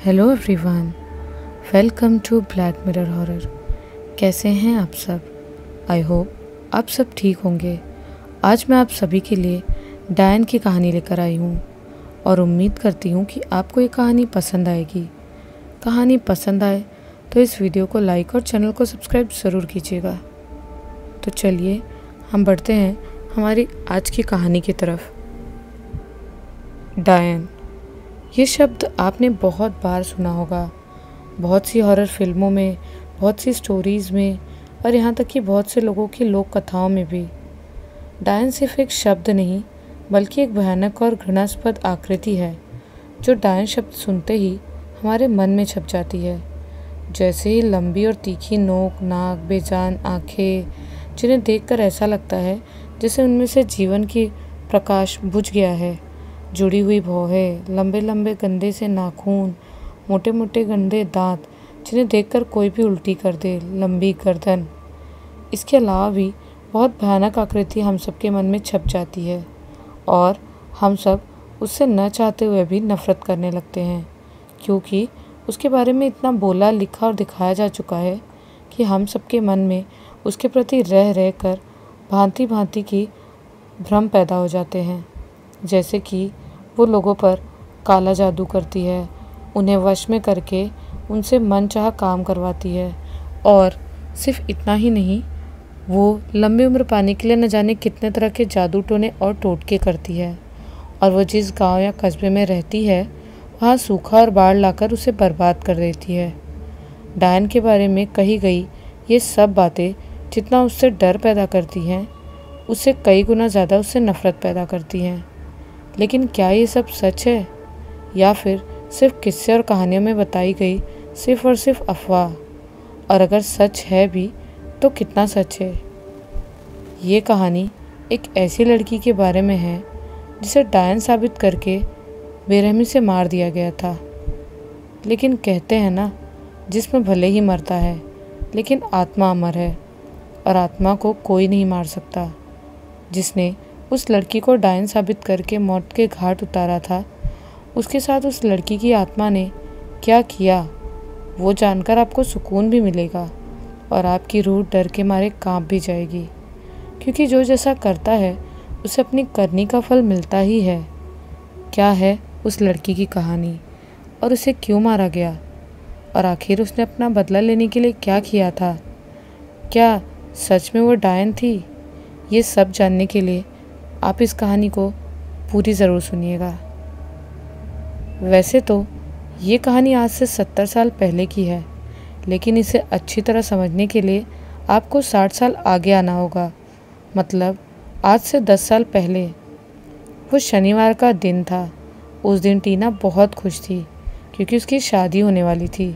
Hello everyone, welcome to Black Mirror horror. कैसे हैं आप सब? आई होप आप सब ठीक होंगे। आज मैं आप सभी के लिए डायन की कहानी लेकर आई हूँ और उम्मीद करती हूँ कि आपको ये कहानी पसंद आएगी। कहानी पसंद आए तो इस वीडियो को लाइक और चैनल को सब्सक्राइब ज़रूर कीजिएगा। तो चलिए हम बढ़ते हैं हमारी आज की कहानी की तरफ। डायन, ये शब्द आपने बहुत बार सुना होगा, बहुत सी हॉरर फिल्मों में, बहुत सी स्टोरीज़ में और यहाँ तक कि बहुत से लोगों की लोक कथाओं में भी। डायन सिर्फ एक शब्द नहीं बल्कि एक भयानक और घृणास्पद आकृति है जो डायन शब्द सुनते ही हमारे मन में छप जाती है। जैसे ही लंबी और तीखी नोक, नाक, बेजान आँखें, जिन्हें देखकर ऐसा लगता है जैसे उनमें से जीवन की प्रकाश बुझ गया है। जुड़ी हुई भौहें, लंबे लंबे गंदे से नाखून, मोटे मोटे गंदे दांत जिन्हें देखकर कोई भी उल्टी कर दे, लंबी गर्दन। इसके अलावा भी बहुत भयानक आकृति हम सबके मन में छप जाती है और हम सब उससे न चाहते हुए भी नफरत करने लगते हैं, क्योंकि उसके बारे में इतना बोला, लिखा और दिखाया जा चुका है कि हम सबके मन में उसके प्रति रह रह कर भांति भांति की भ्रम पैदा हो जाते हैं। जैसे कि वो लोगों पर काला जादू करती है, उन्हें वश में करके उनसे मनचाहा काम करवाती है और सिर्फ इतना ही नहीं, वो लंबी उम्र पाने के लिए न जाने कितने तरह के जादू टोने और टोटके करती है और वो जिस गांव या कस्बे में रहती है वहाँ सूखा और बाढ़ लाकर उसे बर्बाद कर देती है। डायन के बारे में कही गई ये सब बातें जितना उससे डर पैदा करती हैं, उससे कई गुना ज़्यादा उससे नफ़रत पैदा करती हैं। लेकिन क्या ये सब सच है या फिर सिर्फ किस्से और कहानियों में बताई गई सिर्फ और सिर्फ अफवाह? और अगर सच है भी तो कितना सच है? ये कहानी एक ऐसी लड़की के बारे में है जिसे डायन साबित करके बेरहमी से मार दिया गया था। लेकिन कहते हैं ना, जिसमें भले ही मरता है लेकिन आत्मा अमर है और आत्मा को कोई नहीं मार सकता। जिसने उस लड़की को डायन साबित करके मौत के घाट उतारा था, उसके साथ उस लड़की की आत्मा ने क्या किया वो जानकर आपको सुकून भी मिलेगा और आपकी रूह डर के मारे कांप भी जाएगी, क्योंकि जो जैसा करता है उसे अपनी करनी का फल मिलता ही है। क्या है उस लड़की की कहानी और उसे क्यों मारा गया और आखिर उसने अपना बदला लेने के लिए क्या किया था? क्या सच में वो डायन थी? ये सब जानने के लिए आप इस कहानी को पूरी ज़रूर सुनिएगा। वैसे तो ये कहानी आज से 70 साल पहले की है, लेकिन इसे अच्छी तरह समझने के लिए आपको 60 साल आगे आना होगा। मतलब आज से 10 साल पहले। वो शनिवार का दिन था। उस दिन टीना बहुत खुश थी क्योंकि उसकी शादी होने वाली थी,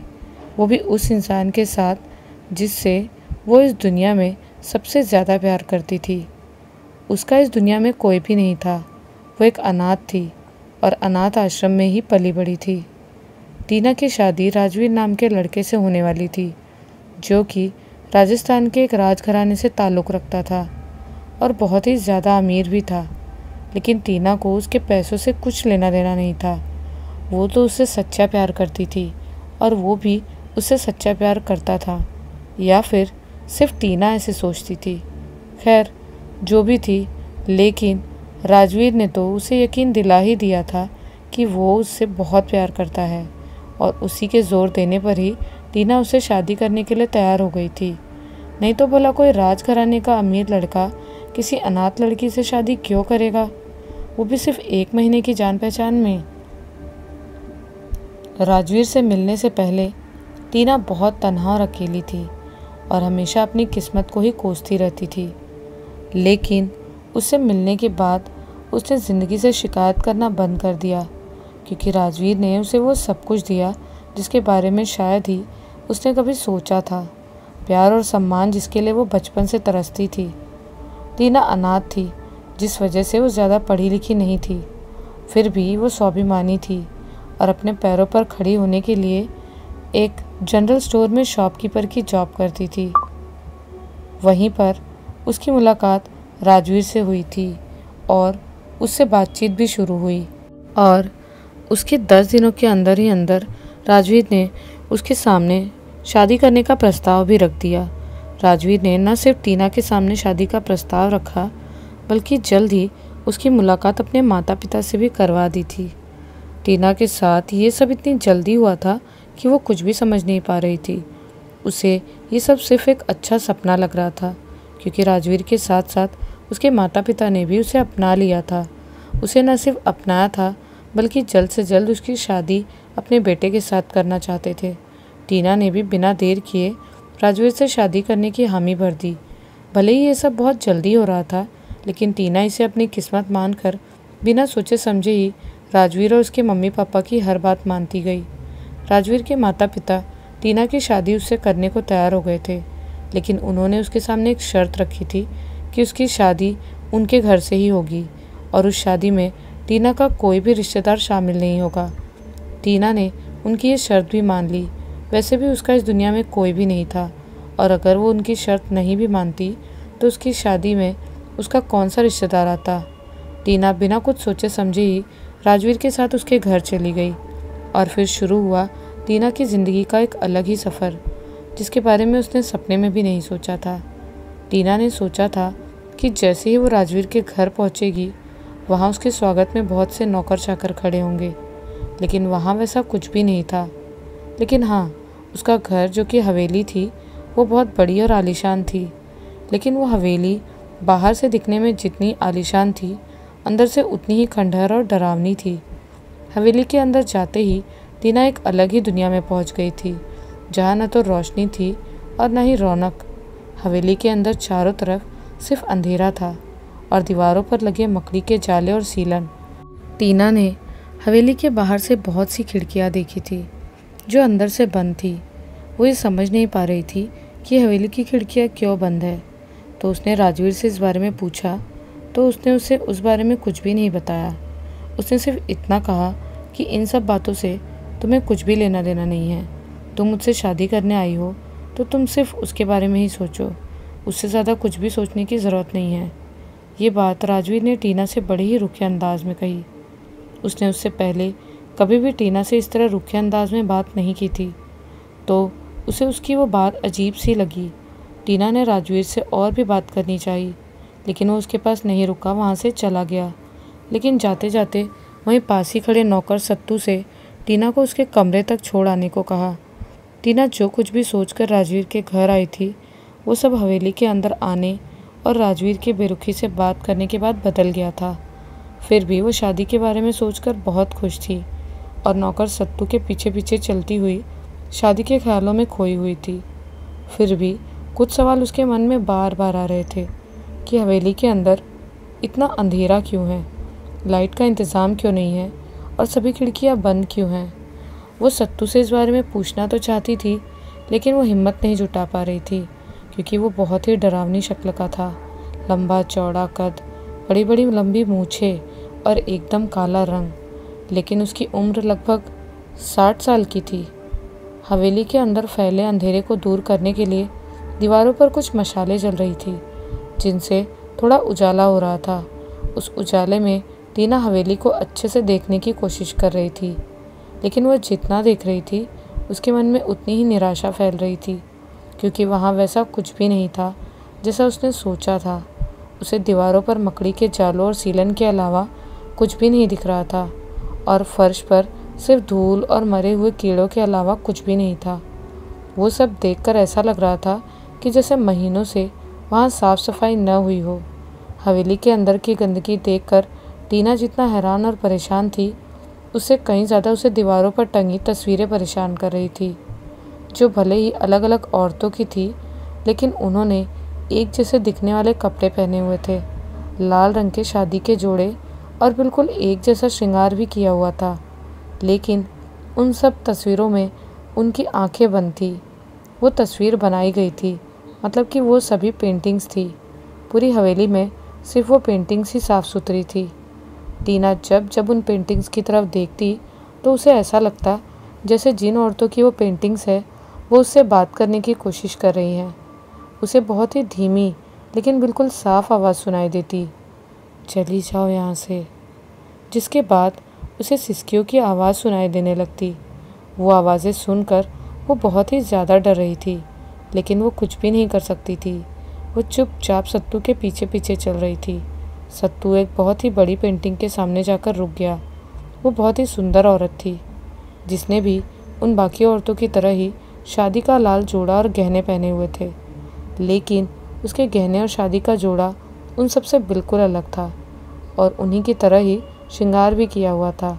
वो भी उस इंसान के साथ जिससे वो इस दुनिया में सबसे ज़्यादा प्यार करती थी। उसका इस दुनिया में कोई भी नहीं था। वो एक अनाथ थी और अनाथ आश्रम में ही पली बड़ी थी। टीना की शादी राजवीर नाम के लड़के से होने वाली थी, जो कि राजस्थान के एक राजघराने से ताल्लुक़ रखता था और बहुत ही ज़्यादा अमीर भी था। लेकिन टीना को उसके पैसों से कुछ लेना देना नहीं था। वो तो उससे सच्चा प्यार करती थी और वो भी उससे सच्चा प्यार करता था, या फिर सिर्फ टीना ऐसे सोचती थी। खैर जो भी थी, लेकिन राजवीर ने तो उसे यकीन दिला ही दिया था कि वो उससे बहुत प्यार करता है और उसी के जोर देने पर ही टीना उससे शादी करने के लिए तैयार हो गई थी। नहीं तो भला कोई राजघराने का अमीर लड़का किसी अनाथ लड़की से शादी क्यों करेगा, वो भी सिर्फ 1 महीने की जान पहचान में। राजवीर से मिलने से पहले टीना बहुत तन्हा और अकेली थी और हमेशा अपनी किस्मत को ही कोसती रहती थी। लेकिन उससे मिलने के बाद उसने ज़िंदगी से शिकायत करना बंद कर दिया, क्योंकि राजवीर ने उसे वो सब कुछ दिया जिसके बारे में शायद ही उसने कभी सोचा था। प्यार और सम्मान जिसके लिए वो बचपन से तरसती थी। टीना अनाथ थी, जिस वजह से वो ज़्यादा पढ़ी लिखी नहीं थी, फिर भी वो स्वाभिमानी थी और अपने पैरों पर खड़ी होने के लिए एक जनरल स्टोर में शॉपकीपर की जॉब करती थी। वहीं पर उसकी मुलाकात राजवीर से हुई थी और उससे बातचीत भी शुरू हुई और उसके 10 दिनों के अंदर ही अंदर राजवीर ने उसके सामने शादी करने का प्रस्ताव भी रख दिया। राजवीर ने न सिर्फ टीना के सामने शादी का प्रस्ताव रखा, बल्कि जल्द ही उसकी मुलाकात अपने माता पिता से भी करवा दी थी। टीना के साथ ये सब इतनी जल्दी हुआ था कि वो कुछ भी समझ नहीं पा रही थी। उसे ये सब सिर्फ एक अच्छा सपना लग रहा था, क्योंकि राजवीर के साथ साथ उसके माता पिता ने भी उसे अपना लिया था। उसे न सिर्फ अपनाया था, बल्कि जल्द से जल्द उसकी शादी अपने बेटे के साथ करना चाहते थे। टीना ने भी बिना देर किए राजवीर से शादी करने की हामी भर दी। भले ही ये सब बहुत जल्दी हो रहा था, लेकिन टीना इसे अपनी किस्मत मानकर बिना सोचे समझे ही राजवीर और उसके मम्मी पापा की हर बात मानती गई। राजवीर के माता पिता टीना की शादी उससे करने को तैयार हो गए थे, लेकिन उन्होंने उसके सामने एक शर्त रखी थी कि उसकी शादी उनके घर से ही होगी और उस शादी में टीना का कोई भी रिश्तेदार शामिल नहीं होगा। टीना ने उनकी ये शर्त भी मान ली। वैसे भी उसका इस दुनिया में कोई भी नहीं था, और अगर वो उनकी शर्त नहीं भी मानती तो उसकी शादी में उसका कौन सा रिश्तेदार आता। टीना बिना कुछ सोचे समझे ही राजवीर के साथ उसके घर चली गई, और फिर शुरू हुआ टीना की ज़िंदगी का एक अलग ही सफ़र, जिसके बारे में उसने सपने में भी नहीं सोचा था। टीना ने सोचा था कि जैसे ही वो राजवीर के घर पहुंचेगी, वहां उसके स्वागत में बहुत से नौकर चाकर खड़े होंगे, लेकिन वहां वैसा कुछ भी नहीं था। लेकिन हाँ, उसका घर जो कि हवेली थी, वो बहुत बड़ी और आलीशान थी। लेकिन वो हवेली बाहर से दिखने में जितनी आलीशान थी, अंदर से उतनी ही खंडहर और डरावनी थी। हवेली के अंदर जाते ही टीना एक अलग ही दुनिया में पहुंच गई थी, जहाँ न तो रोशनी थी और न ही रौनक। हवेली के अंदर चारों तरफ सिर्फ अंधेरा था और दीवारों पर लगे मकड़ी के जाले और सीलन। टीना ने हवेली के बाहर से बहुत सी खिड़कियाँ देखी थी जो अंदर से बंद थी। वो ये समझ नहीं पा रही थी कि हवेली की खिड़कियाँ क्यों बंद है। तो उसने राजवीर से इस बारे में पूछा, तो उसने उसे उस बारे में कुछ भी नहीं बताया। उसने सिर्फ इतना कहा कि इन सब बातों से तुम्हें कुछ भी लेना देना नहीं है। तुम मुझसे शादी करने आई हो तो तुम सिर्फ उसके बारे में ही सोचो, उससे ज़्यादा कुछ भी सोचने की ज़रूरत नहीं है। ये बात राजवीर ने टीना से बड़े ही रुखे अंदाज में कही। उसने उससे पहले कभी भी टीना से इस तरह रुखे अंदाज में बात नहीं की थी, तो उसे उसकी वो बात अजीब सी लगी। टीना ने राजवीर से और भी बात करनी चाहिए, लेकिन वो उसके पास नहीं रुका, वहाँ से चला गया। लेकिन जाते जाते वहीं पास ही खड़े नौकर सत्तू से टीना को उसके कमरे तक छोड़ आने को कहा। टीना जो कुछ भी सोचकर राजवीर के घर आई थी, वो सब हवेली के अंदर आने और राजवीर के बेरुखी से बात करने के बाद बदल गया था। फिर भी वो शादी के बारे में सोचकर बहुत खुश थी और नौकर सत्तू के पीछे पीछे चलती हुई शादी के ख्यालों में खोई हुई थी। फिर भी कुछ सवाल उसके मन में बार बार आ रहे थे कि हवेली के अंदर इतना अंधेरा क्यों है, लाइट का इंतज़ाम क्यों नहीं है और सभी खिड़कियां बंद क्यों हैं। वो सत्तू से इस बारे में पूछना तो चाहती थी, लेकिन वो हिम्मत नहीं जुटा पा रही थी, क्योंकि वो बहुत ही डरावनी शक्ल का था। लंबा चौड़ा कद, बड़ी बड़ी लंबी मूछें और एकदम काला रंग, लेकिन उसकी उम्र लगभग 60 साल की थी। हवेली के अंदर फैले अंधेरे को दूर करने के लिए दीवारों पर कुछ मशालें जल रही थी, जिनसे थोड़ा उजाला हो रहा था। उस उजाले में टीना हवेली को अच्छे से देखने की कोशिश कर रही थी, लेकिन वह जितना देख रही थी उसके मन में उतनी ही निराशा फैल रही थी, क्योंकि वहाँ वैसा कुछ भी नहीं था जैसा उसने सोचा था। उसे दीवारों पर मकड़ी के जालों और सीलन के अलावा कुछ भी नहीं दिख रहा था, और फर्श पर सिर्फ धूल और मरे हुए कीड़ों के अलावा कुछ भी नहीं था। वो सब देखकर ऐसा लग रहा था कि जैसे महीनों से वहाँ साफ सफाई न हुई हो। हवेली के अंदर की गंदगी देखकर टीना जितना हैरान और परेशान थी, उससे कहीं ज़्यादा उसे दीवारों पर टंगी तस्वीरें परेशान कर रही थी, जो भले ही अलग अलग औरतों की थी, लेकिन उन्होंने एक जैसे दिखने वाले कपड़े पहने हुए थे, लाल रंग के शादी के जोड़े और बिल्कुल एक जैसा श्रृंगार भी किया हुआ था। लेकिन उन सब तस्वीरों में उनकी आंखें बंद थी। वो तस्वीर बनाई गई थी, मतलब कि वो सभी पेंटिंग्स थी। पूरी हवेली में सिर्फ वो पेंटिंग्स ही साफ़ सुथरी थी। टीना जब जब उन पेंटिंग्स की तरफ देखती तो उसे ऐसा लगता जैसे जिन औरतों की वो पेंटिंग्स है वो उससे बात करने की कोशिश कर रही हैं। उसे बहुत ही धीमी लेकिन बिल्कुल साफ आवाज़ सुनाई देती, चली जाओ यहाँ से। जिसके बाद उसे सिसकियों की आवाज़ सुनाई देने लगती वो आवाज़ें सुनकर वो बहुत ही ज़्यादा डर रही थी, लेकिन वो कुछ भी नहीं कर सकती थी। वो चुपचाप सत्तू के पीछे पीछे चल रही थी। सत्तू एक बहुत ही बड़ी पेंटिंग के सामने जाकर रुक गया। वो बहुत ही सुंदर औरत थी, जिसने भी उन बाकी औरतों की तरह ही शादी का लाल जोड़ा और गहने पहने हुए थे, लेकिन उसके गहने और शादी का जोड़ा उन सबसे बिल्कुल अलग था और उन्हीं की तरह ही श्रृंगार भी किया हुआ था।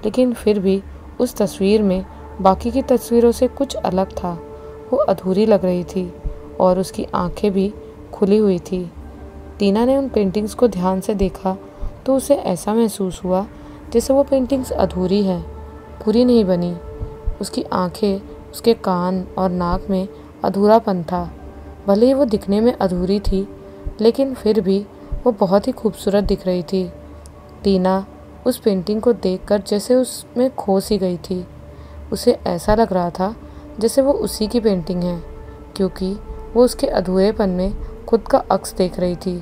लेकिन फिर भी उस तस्वीर में बाकी की तस्वीरों से कुछ अलग था। वो अधूरी लग रही थी और उसकी आंखें भी खुली हुई थी। टीना ने उन पेंटिंग्स को ध्यान से देखा तो उसे ऐसा महसूस हुआ जैसे वो पेंटिंग्स अधूरी हैं, पूरी नहीं बनी। उसकी आंखें, उसके कान और नाक में अधूरापन था। भले ही वो दिखने में अधूरी थी, लेकिन फिर भी वो बहुत ही खूबसूरत दिख रही थी। टीना उस पेंटिंग को देखकर जैसे उसमें खो सी गई थी। उसे ऐसा लग रहा था जैसे वो उसी की पेंटिंग है, क्योंकि वो उसके अधूरेपन में खुद का अक्स देख रही थी।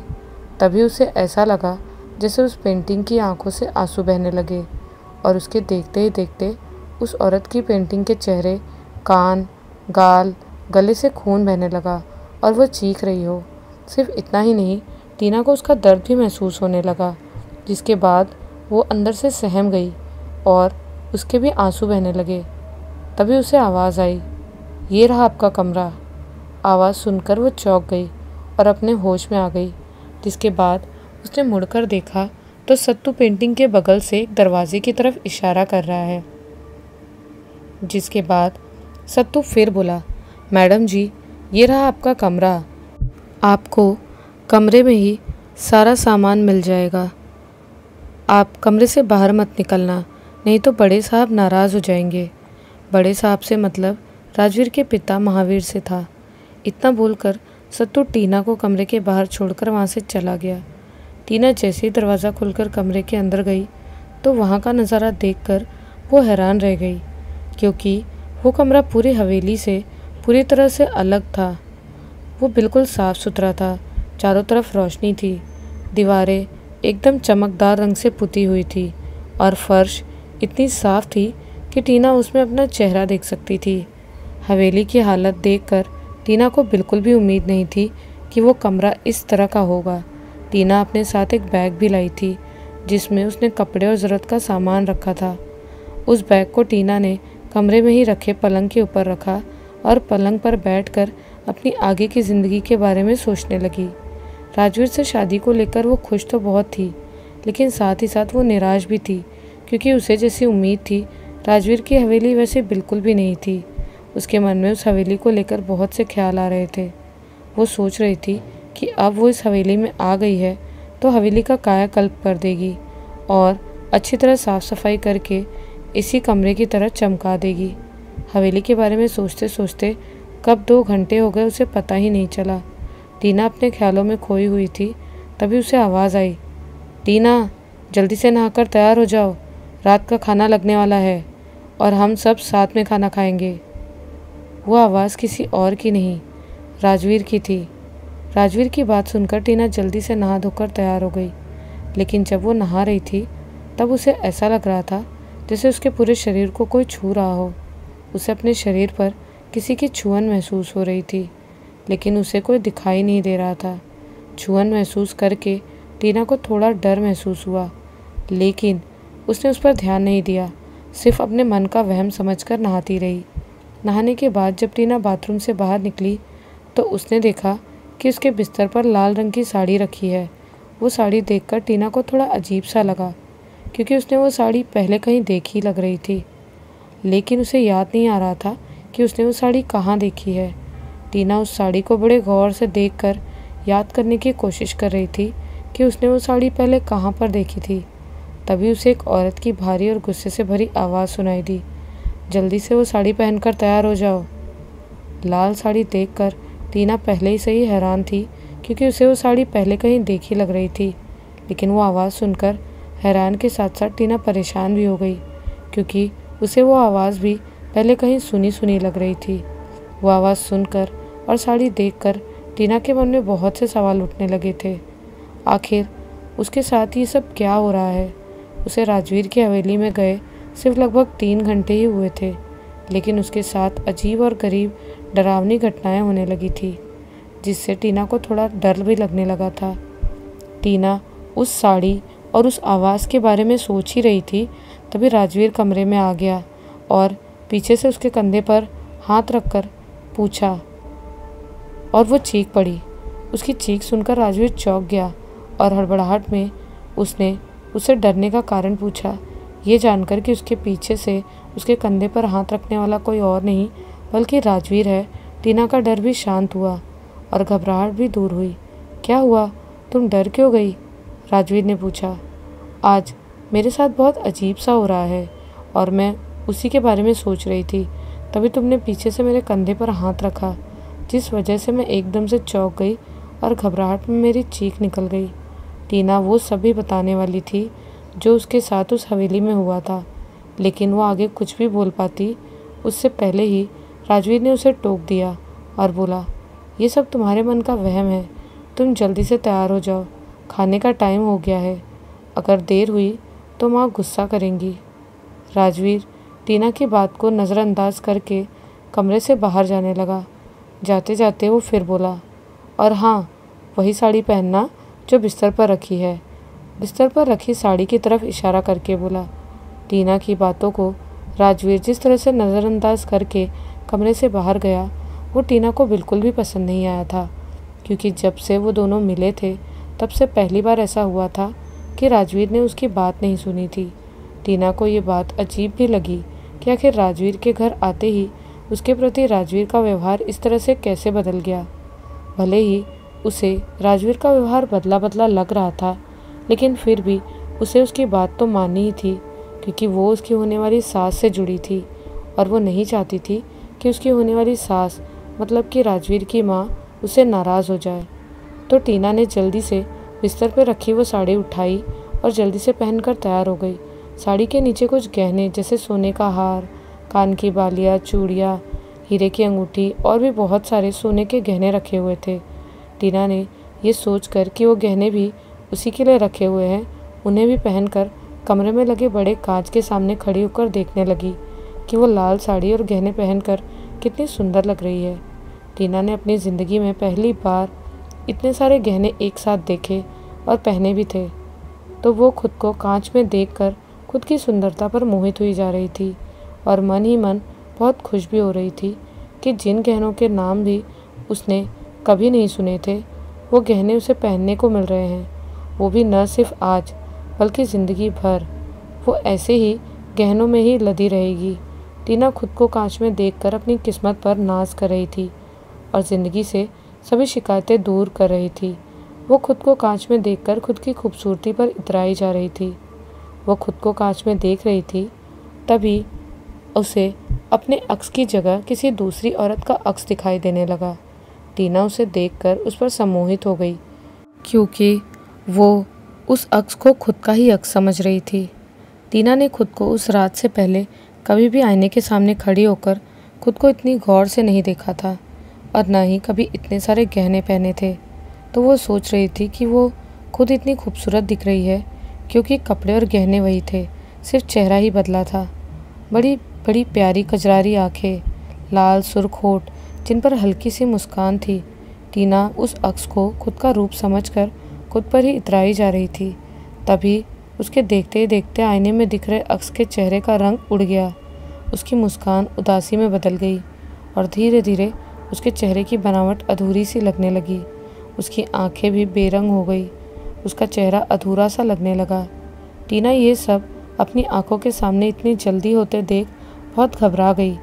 तभी उसे ऐसा लगा जैसे उस पेंटिंग की आंखों से आंसू बहने लगे और उसके देखते ही देखते उस औरत की पेंटिंग के चेहरे, कान, गाल, गले से खून बहने लगा और वो चीख रही हो। सिर्फ इतना ही नहीं, टीना को उसका दर्द भी महसूस होने लगा, जिसके बाद वो अंदर से सहम गई और उसके भी आंसू बहने लगे। तभी उसे आवाज़ आई, ये रहा आपका कमरा। आवाज़ सुनकर वो चौंक गई और अपने होश में आ गई, जिसके बाद उसने मुड़कर देखा तो सत्तू पेंटिंग के बगल से एक दरवाजे की तरफ इशारा कर रहा है। जिसके बाद सत्तू फिर बोला, मैडम जी, ये रहा आपका कमरा। आपको कमरे में ही सारा सामान मिल जाएगा। आप कमरे से बाहर मत निकलना, नहीं तो बड़े साहब नाराज़ हो जाएंगे। बड़े साहब से मतलब राजवीर के पिता महावीर से था। इतना बोलकर सत्तू टीना को कमरे के बाहर छोड़कर वहाँ से चला गया। टीना जैसे ही दरवाज़ा खुलकर कमरे के अंदर गई तो वहाँ का नज़ारा देखकर वो हैरान रह गई, क्योंकि वो कमरा पूरी हवेली से पूरी तरह से अलग था। वो बिल्कुल साफ़ सुथरा था, चारों तरफ रोशनी थी, दीवारें एकदम चमकदार रंग से पुती हुई थी और फर्श इतनी साफ़ थी कि टीना उसमें अपना चेहरा देख सकती थी। हवेली की हालत देखकर टीना को बिल्कुल भी उम्मीद नहीं थी कि वो कमरा इस तरह का होगा। टीना अपने साथ एक बैग भी लाई थी, जिसमें उसने कपड़े और ज़रूरत का सामान रखा था। उस बैग को टीना ने कमरे में ही रखे पलंग के ऊपर रखा और पलंग पर बैठकर अपनी आगे की ज़िंदगी के बारे में सोचने लगी। राजवीर से शादी को लेकर वो खुश तो बहुत थी, लेकिन साथ ही साथ वो निराश भी थी, क्योंकि उसे जैसी उम्मीद थी राजवीर की हवेली वैसे बिल्कुल भी नहीं थी। उसके मन में उस हवेली को लेकर बहुत से ख्याल आ रहे थे। वो सोच रही थी कि अब वो इस हवेली में आ गई है तो हवेली का कायाकल्प कर देगी और अच्छी तरह साफ़ सफाई करके इसी कमरे की तरह चमका देगी। हवेली के बारे में सोचते सोचते कब 2 घंटे हो गए उसे पता ही नहीं चला। टीना अपने ख्यालों में खोई हुई थी। तभी उसे आवाज़ आई, टीना, जल्दी से नहाकर तैयार हो जाओ, रात का खाना लगने वाला है और हम सब साथ में खाना खाएंगे। वो आवाज़ किसी और की नहीं, राजवीर की थी। राजवीर की बात सुनकर टीना जल्दी से नहा धोकर तैयार हो गई, लेकिन जब वो नहा रही थी तब उसे ऐसा लग रहा था जैसे उसके पूरे शरीर को कोई छू रहा हो। उसे अपने शरीर पर किसी की छुअन महसूस हो रही थी, लेकिन उसे कोई दिखाई नहीं दे रहा था। छुअन महसूस करके टीना को थोड़ा डर महसूस हुआ, लेकिन उसने उस पर ध्यान नहीं दिया, सिर्फ अपने मन का वहम समझकर नहाती रही। नहाने के बाद जब टीना बाथरूम से बाहर निकली तो उसने देखा कि उसके बिस्तर पर लाल रंग की साड़ी रखी है। वो साड़ी देखकर टीना को थोड़ा अजीब सा लगा, क्योंकि उसने वो साड़ी पहले कहीं देखी लग रही थी, लेकिन उसे याद नहीं आ रहा था कि उसने वो साड़ी कहाँ देखी है। टीना उस साड़ी को बड़े गौर से देखकर याद करने की कोशिश कर रही थी कि उसने वो साड़ी पहले कहाँ पर देखी थी। तभी उसे एक औरत की भारी और गुस्से से भरी आवाज़ सुनाई दी, जल्दी से वो साड़ी पहनकर तैयार हो जाओ। लाल साड़ी देखकर टीना पहले ही से ही हैरान थी, क्योंकि उसे वो साड़ी पहले कहीं देखी लग रही थी, लेकिन वो आवाज़ सुनकर हैरान के साथ साथ टीना परेशान भी हो गई, क्योंकि उसे वो आवाज़ भी पहले कहीं सुनी सुनी लग रही थी। वो आवाज़ सुनकर और साड़ी देखकर टीना के मन में बहुत से सवाल उठने लगे थे। आखिर उसके साथ ये सब क्या हो रहा है? उसे राजवीर की हवेली में गए सिर्फ लगभग 3 घंटे ही हुए थे, लेकिन उसके साथ अजीब और गरीब डरावनी घटनाएं होने लगी थी, जिससे टीना को थोड़ा डर भी लगने लगा था। टीना उस साड़ी और उस आवाज़ के बारे में सोच ही रही थी, तभी राजवीर कमरे में आ गया और पीछे से उसके कंधे पर हाथ रखकर पूछा और वो चीख पड़ी। उसकी चीख सुनकर राजवीर चौंक गया और हड़बड़ाहट में उसने उससे डरने का कारण पूछा, ये जानकर कि उसके पीछे से उसके कंधे पर हाथ रखने वाला कोई और नहीं बल्कि राजवीर है। टीना का डर भी शांत हुआ और घबराहट भी दूर हुई। क्या हुआ, तुम डर क्यों गई? राजवीर ने पूछा। आज मेरे साथ बहुत अजीब सा हो रहा है और मैं उसी के बारे में सोच रही थी, तभी तुमने पीछे से मेरे कंधे पर हाथ रखा, जिस वजह से मैं एकदम से चौंक गई और घबराहट में मेरी चीख निकल गई। टीना वो सभी बताने वाली थी जो उसके साथ उस हवेली में हुआ था, लेकिन वो आगे कुछ भी बोल पाती उससे पहले ही राजवीर ने उसे टोक दिया और बोला, ये सब तुम्हारे मन का वहम है, तुम जल्दी से तैयार हो जाओ, खाने का टाइम हो गया है, अगर देर हुई तो माँ गुस्सा करेंगी। राजवीर टीना की बात को नज़रअंदाज करके कमरे से बाहर जाने लगा। जाते जाते वो फिर बोला, और हाँ, वही साड़ी पहनना जो बिस्तर पर रखी है। बिस्तर पर रखी साड़ी की तरफ इशारा करके बोला। टीना की बातों को राजवीर जिस तरह से नज़रअंदाज करके कमरे से बाहर गया, वो टीना को बिल्कुल भी पसंद नहीं आया था, क्योंकि जब से वो दोनों मिले थे तब से पहली बार ऐसा हुआ था कि राजवीर ने उसकी बात नहीं सुनी थी। टीना को ये बात अजीब भी लगी कि आखिर राजवीर के घर आते ही उसके प्रति राजवीर का व्यवहार इस तरह से कैसे बदल गया। भले ही उसे राजवीर का व्यवहार बदला बदला लग रहा था, लेकिन फिर भी उसे उसकी बात तो माननी ही थी, क्योंकि वो उसकी होने वाली सास से जुड़ी थी और वो नहीं चाहती थी कि उसकी होने वाली सास मतलब कि राजवीर की माँ उससे नाराज़ हो जाए। तो टीना ने जल्दी से बिस्तर पर रखी वो साड़ी उठाई और जल्दी से पहनकर तैयार हो गई। साड़ी के नीचे कुछ गहने जैसे सोने का हार, कान की बालियाँ, चूड़ियाँ, हीरे की अंगूठी और भी बहुत सारे सोने के गहने रखे हुए थे। टीना ने ये सोचकर कि वो गहने भी उसी के लिए रखे हुए हैं, उन्हें भी पहनकर कमरे में लगे बड़े कांच के सामने खड़ी होकर देखने लगी कि वो लाल साड़ी और गहने पहनकर कितनी सुंदर लग रही है। टीना ने अपनी ज़िंदगी में पहली बार इतने सारे गहने एक साथ देखे और पहने भी थे, तो वो खुद को कांच में देखकर खुद की सुंदरता पर मोहित हुई जा रही थी और मन ही मन बहुत खुश भी हो रही थी कि जिन गहनों के नाम भी उसने कभी नहीं सुने थे, वो गहने उसे पहनने को मिल रहे हैं, वो भी न सिर्फ आज बल्कि ज़िंदगी भर वो ऐसे ही गहनों में ही लदी रहेगी। टीना खुद को कांच में देखकर अपनी किस्मत पर नाज कर रही थी और ज़िंदगी से सभी शिकायतें दूर कर रही थी। वो खुद को कांच में देखकर खुद की खूबसूरती पर इतराई जा रही थी। वो खुद को कांच में देख रही थी, तभी उसे अपने अक्स की जगह किसी दूसरी औरत का अक्स दिखाई देने लगा। टीना उसे देखकर उस पर सम्मोहित हो गई, क्योंकि वो उस अक्स को खुद का ही अक्स समझ रही थी। टीना ने खुद को उस रात से पहले कभी भी आईने के सामने खड़ी होकर खुद को इतनी गौर से नहीं देखा था और न ही कभी इतने सारे गहने पहने थे। तो वो सोच रही थी कि वो खुद इतनी खूबसूरत दिख रही है, क्योंकि कपड़े और गहने वही थे, सिर्फ चेहरा ही बदला था। बड़ी बड़ी प्यारी कजरारी आँखें, लाल सुर्ख होठ जिन पर हल्की सी मुस्कान थी। टीना उस अक्स को खुद का रूप समझकर खुद पर ही इतराई जा रही थी। तभी उसके देखते ही देखते आईने में दिख रहे अक्स के चेहरे का रंग उड़ गया। उसकी मुस्कान उदासी में बदल गई और धीरे धीरे उसके चेहरे की बनावट अधूरी सी लगने लगी। उसकी आंखें भी बेरंग हो गई, उसका चेहरा अधूरा सा लगने लगा। टीना ये सब अपनी आंखों के सामने इतनी जल्दी होते देख बहुत घबरा गई।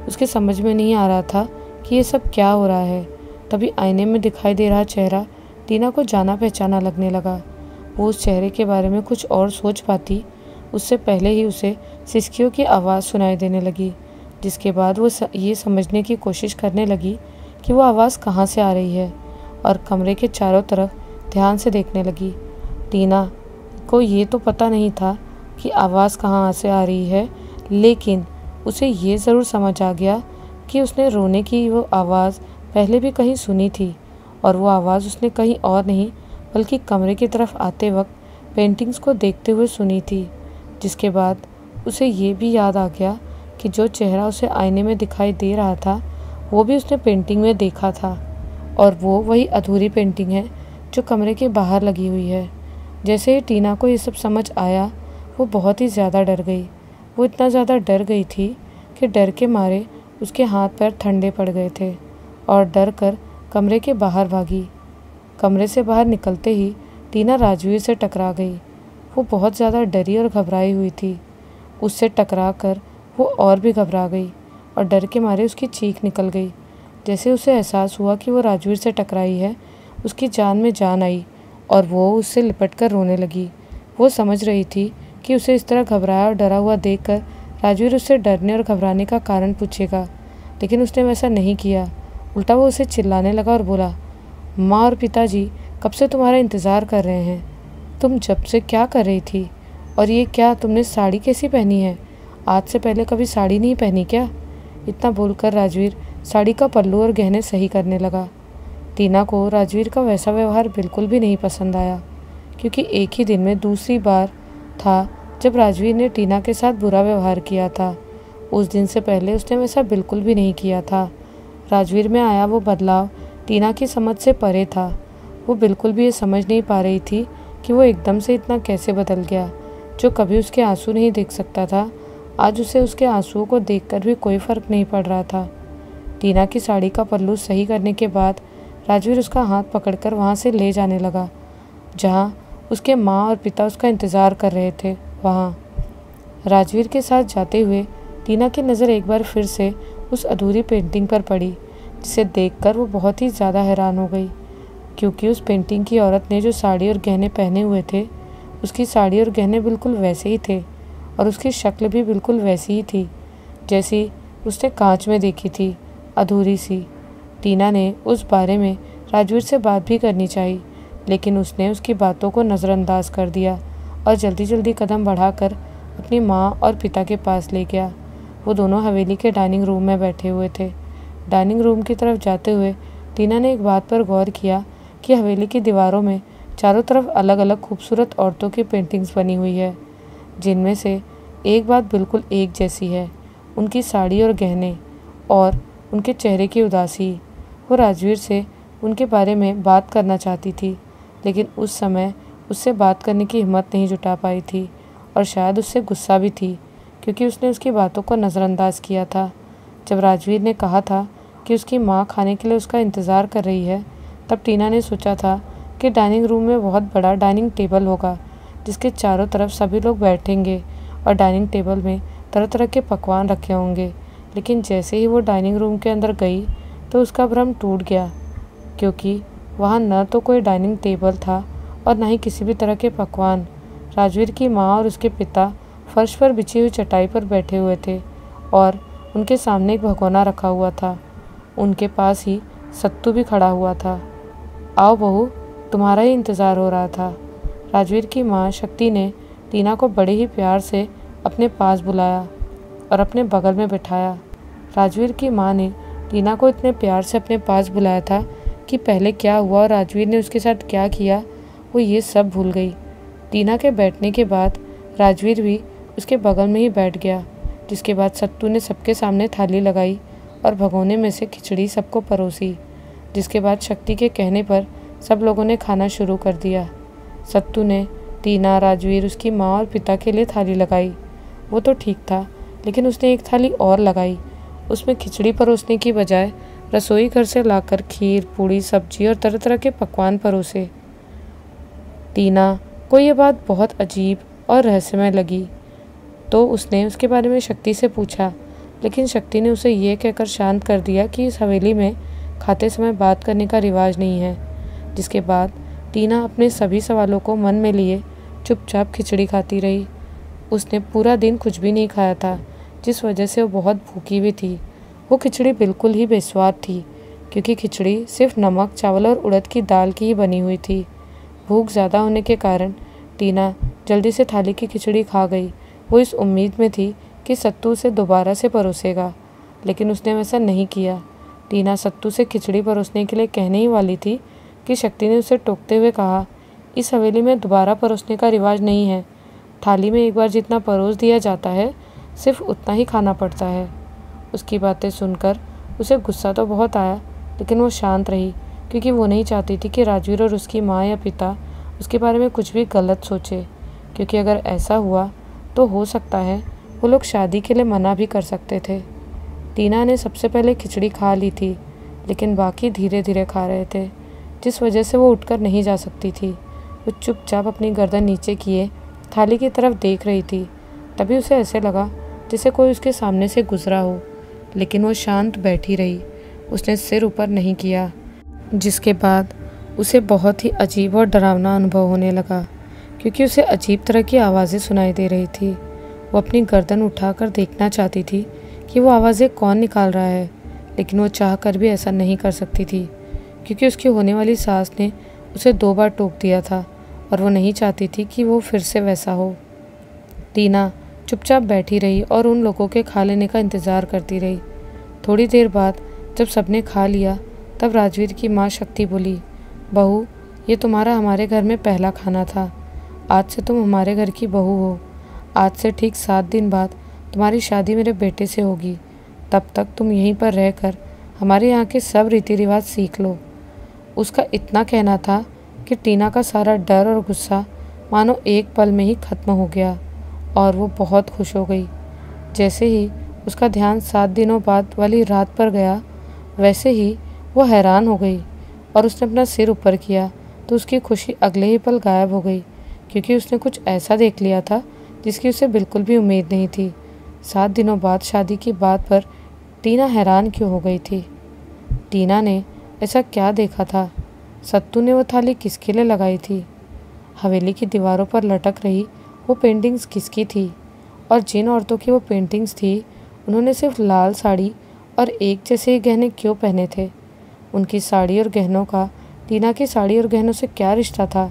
उसके समझ में नहीं आ रहा था कि ये सब क्या हो रहा है। तभी आईने में दिखाई दे रहा चेहरा टीना को जाना पहचाना लगने लगा। वो उस चेहरे के बारे में कुछ और सोच पाती उससे पहले ही उसे सिसकियों की आवाज़ सुनाई देने लगी, जिसके बाद वो ये समझने की कोशिश करने लगी कि वो आवाज़ कहाँ से आ रही है और कमरे के चारों तरफ ध्यान से देखने लगी। टीना को ये तो पता नहीं था कि आवाज़ कहाँ से आ रही है, लेकिन उसे ये ज़रूर समझ आ गया कि उसने रोने की वो आवाज़ पहले भी कहीं सुनी थी और वो आवाज़ उसने कहीं और नहीं बल्कि कमरे की तरफ आते वक्त पेंटिंग्स को देखते हुए सुनी थी। जिसके बाद उसे ये भी याद आ गया कि जो चेहरा उसे आईने में दिखाई दे रहा था वो भी उसने पेंटिंग में देखा था, और वो वही अधूरी पेंटिंग है जो कमरे के बाहर लगी हुई है। जैसे ही टीना को ये सब समझ आया, वो बहुत ही ज़्यादा डर गई। वो इतना ज़्यादा डर गई थी कि डर के मारे उसके हाथ पैर ठंडे पड़ गए थे और डर कर कमरे के बाहर भागी। कमरे से बाहर निकलते ही टीना राजवीर से टकरा गई। वो बहुत ज़्यादा डरी और घबराई हुई थी। उससे टकरा कर वो और भी घबरा गई और डर के मारे उसकी चीख निकल गई। जैसे उसे एहसास हुआ कि वो राजवीर से टकराई है, उसकी जान में जान आई और वो उससे लिपट कर रोने लगी। वो समझ रही थी कि उसे इस तरह घबराया और डरा हुआ देखकर राजवीर उससे डरने और घबराने का कारण पूछेगा, लेकिन उसने वैसा नहीं किया। उल्टा वो उसे चिल्लाने लगा और बोला, माँ और पिताजी कब से तुम्हारा इंतज़ार कर रहे हैं। तुम जब से क्या कर रही थी? और ये क्या तुमने साड़ी कैसी पहनी है? आज से पहले कभी साड़ी नहीं पहनी क्या? इतना बोलकर राजवीर साड़ी का पल्लू और गहने सही करने लगा। टीना को राजवीर का वैसा व्यवहार बिल्कुल भी नहीं पसंद आया, क्योंकि एक ही दिन में दूसरी बार था जब राजवीर ने टीना के साथ बुरा व्यवहार किया था। उस दिन से पहले उसने वैसा बिल्कुल भी नहीं किया था। राजवीर में आया वो बदलाव टीना की समझ से परे था। वो बिल्कुल भी ये समझ नहीं पा रही थी कि वो एकदम से इतना कैसे बदल गया। जो कभी उसके आंसू नहीं देख सकता था, आज उसे उसके आंसुओं को देखकर भी कोई फ़र्क नहीं पड़ रहा था। टीना की साड़ी का पल्लू सही करने के बाद राजवीर उसका हाथ पकड़कर वहाँ से ले जाने लगा, जहाँ उसके माँ और पिता उसका इंतज़ार कर रहे थे। वहाँ राजवीर के साथ जाते हुए टीना की नज़र एक बार फिर से उस अधूरी पेंटिंग पर पड़ी, जिसे देखकर वो बहुत ही ज़्यादा हैरान हो गई, क्योंकि उस पेंटिंग की औरत ने जो साड़ी और गहने पहने हुए थे, उसकी साड़ी और गहने बिल्कुल वैसे ही थे और उसकी शक्ल भी बिल्कुल वैसी ही थी जैसी उसने कांच में देखी थी, अधूरी सी। टीना ने उस बारे में राजवीर से बात भी करनी चाहिए, लेकिन उसने उसकी बातों को नज़रअंदाज कर दिया और जल्दी जल्दी कदम बढ़ाकर अपनी माँ और पिता के पास ले गया। वो दोनों हवेली के डाइनिंग रूम में बैठे हुए थे। डाइनिंग रूम की तरफ जाते हुए टीना ने एक बात पर गौर किया कि हवेली की दीवारों में चारों तरफ अलग अलग खूबसूरत औरतों की पेंटिंग्स बनी हुई है, जिनमें से एक बात बिल्कुल एक जैसी है, उनकी साड़ी और गहने और उनके चेहरे की उदासी। वो राजवीर से उनके बारे में बात करना चाहती थी, लेकिन उस समय उससे बात करने की हिम्मत नहीं जुटा पाई थी और शायद उससे गुस्सा भी थी, क्योंकि उसने उसकी बातों को नज़रअंदाज किया था। जब राजवीर ने कहा था कि उसकी माँ खाने के लिए उसका इंतज़ार कर रही है, तब टीना ने सोचा था कि डाइनिंग रूम में बहुत बड़ा डाइनिंग टेबल होगा, जिसके चारों तरफ सभी लोग बैठेंगे और डाइनिंग टेबल में तरह तरह के पकवान रखे होंगे। लेकिन जैसे ही वो डाइनिंग रूम के अंदर गई तो उसका भ्रम टूट गया, क्योंकि वहाँ न तो कोई डाइनिंग टेबल था और न ही किसी भी तरह के पकवान। राजवीर की माँ और उसके पिता फर्श पर बिछी हुई चटाई पर बैठे हुए थे और उनके सामने एक भगोना रखा हुआ था। उनके पास ही सत्तू भी खड़ा हुआ था। आओ बहू, तुम्हारा ही इंतज़ार हो रहा था। राजवीर की माँ शक्ति ने टीना को बड़े ही प्यार से अपने पास बुलाया और अपने बगल में बिठाया। राजवीर की माँ ने टीना को इतने प्यार से अपने पास बुलाया था कि पहले क्या हुआ और राजवीर ने उसके साथ क्या किया, वो ये सब भूल गई। टीना के बैठने के बाद राजवीर भी उसके बगल में ही बैठ गया, जिसके बाद सत्तू ने सबके सामने थाली लगाई और भगोने में से खिचड़ी सबको परोसी। जिसके बाद शक्ति के कहने पर सब लोगों ने खाना शुरू कर दिया। सत्तू ने टीना, राजवीर, उसकी माँ और पिता के लिए थाली लगाई। वो तो ठीक था, लेकिन उसने एक थाली और लगाई। उसमें खिचड़ी परोसने की बजाय रसोई घर से लाकर खीर, पूड़ी, सब्जी और तरह तरह के पकवान परोसे। टीना को ये बात बहुत अजीब और रहस्यमय लगी, तो उसने उसके बारे में शक्ति से पूछा, लेकिन शक्ति ने उसे ये कहकर शांत कर दिया कि इस हवेली में खाते समय बात करने का रिवाज नहीं है। जिसके बाद टीना अपने सभी सवालों को मन में लिए चुपचाप खिचड़ी खाती रही। उसने पूरा दिन कुछ भी नहीं खाया था, जिस वजह से वो बहुत भूखी भी थी। वो खिचड़ी बिल्कुल ही बेस्वाद थी, क्योंकि खिचड़ी सिर्फ नमक, चावल और उड़द की दाल की ही बनी हुई थी। भूख ज़्यादा होने के कारण टीना जल्दी से थाली की खिचड़ी खा गई। वो इस उम्मीद में थी कि सत्तू उसे दोबारा से परोसेगा, लेकिन उसने वैसा नहीं किया। टीना सत्तू से खिचड़ी परोसने के लिए कहने ही वाली थी कि शक्ति ने उसे टोकते हुए कहा, इस हवेली में दोबारा परोसने का रिवाज नहीं है। थाली में एक बार जितना परोस दिया जाता है, सिर्फ उतना ही खाना पड़ता है। उसकी बातें सुनकर उसे गुस्सा तो बहुत आया, लेकिन वो शांत रही क्योंकि वो नहीं चाहती थी कि राजवीर और उसकी माँ या पिता उसके बारे में कुछ भी गलत सोचे, क्योंकि अगर ऐसा हुआ तो हो सकता है वो लोग शादी के लिए मना भी कर सकते थे। टीना ने सबसे पहले खिचड़ी खा ली थी, लेकिन बाकी धीरे धीरे खा रहे थे, जिस वजह से वो उठकर नहीं जा सकती थी। वो चुपचाप अपनी गर्दन नीचे किए थाली की तरफ देख रही थी। तभी उसे ऐसे लगा जैसे कोई उसके सामने से गुजरा हो, लेकिन वो शांत बैठी रही। उसने सिर ऊपर नहीं किया, जिसके बाद उसे बहुत ही अजीब और डरावना अनुभव होने लगा, क्योंकि उसे अजीब तरह की आवाज़ें सुनाई दे रही थी। वो अपनी गर्दन उठाकर देखना चाहती थी कि वो आवाज़ें कौन निकाल रहा है, लेकिन वो चाह कर भी ऐसा नहीं कर सकती थी, क्योंकि उसकी होने वाली सास ने उसे 2 बार टोक दिया था और वो नहीं चाहती थी कि वो फिर से वैसा हो। टीना चुपचाप बैठी रही और उन लोगों के खा लेने का इंतज़ार करती रही। थोड़ी देर बाद जब सबने खा लिया, तब राजवीर की माँ शक्ति बोली, बहू, ये तुम्हारा हमारे घर में पहला खाना था। आज से तुम हमारे घर की बहू हो। आज से ठीक 7 दिन बाद तुम्हारी शादी मेरे बेटे से होगी। तब तक तुम यहीं पर रहकर हमारे यहाँ के सब रीति रिवाज सीख लो। उसका इतना कहना था कि टीना का सारा डर और गुस्सा मानो एक पल में ही खत्म हो गया और वो बहुत खुश हो गई। जैसे ही उसका ध्यान 7 दिनों बाद वाली रात पर गया, वैसे ही वो हैरान हो गई और उसने अपना सिर ऊपर किया तो उसकी खुशी अगले ही पल गायब हो गई, क्योंकि उसने कुछ ऐसा देख लिया था जिसकी उसे बिल्कुल भी उम्मीद नहीं थी। 7 दिनों बाद शादी की बात पर टीना हैरान क्यों हो गई थी? टीना ने ऐसा क्या देखा था? सत्तू ने वो थाली किसके लिए लगाई थी? हवेली की दीवारों पर लटक रही वो पेंटिंग्स किसकी थी? और जिन औरतों की वो पेंटिंग्स थी, उन्होंने सिर्फ लाल साड़ी और एक जैसे ही गहने क्यों पहने थे? उनकी साड़ी और गहनों का टीना की साड़ी और गहनों से क्या रिश्ता था?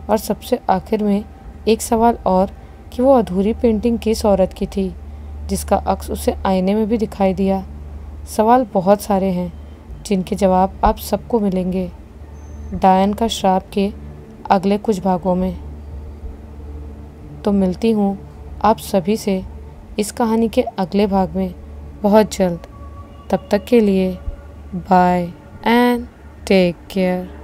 और सबसे आखिर में एक सवाल और कि वो अधूरी पेंटिंग किस औरत की थी जिसका अक्स उसे आईने में भी दिखाई दिया? सवाल बहुत सारे हैं जिनके जवाब आप सबको मिलेंगे डायन का श्राप के अगले कुछ भागों में। तो मिलती हूँ आप सभी से इस कहानी के अगले भाग में बहुत जल्द। तब तक के लिए बाय एंड टेक केयर।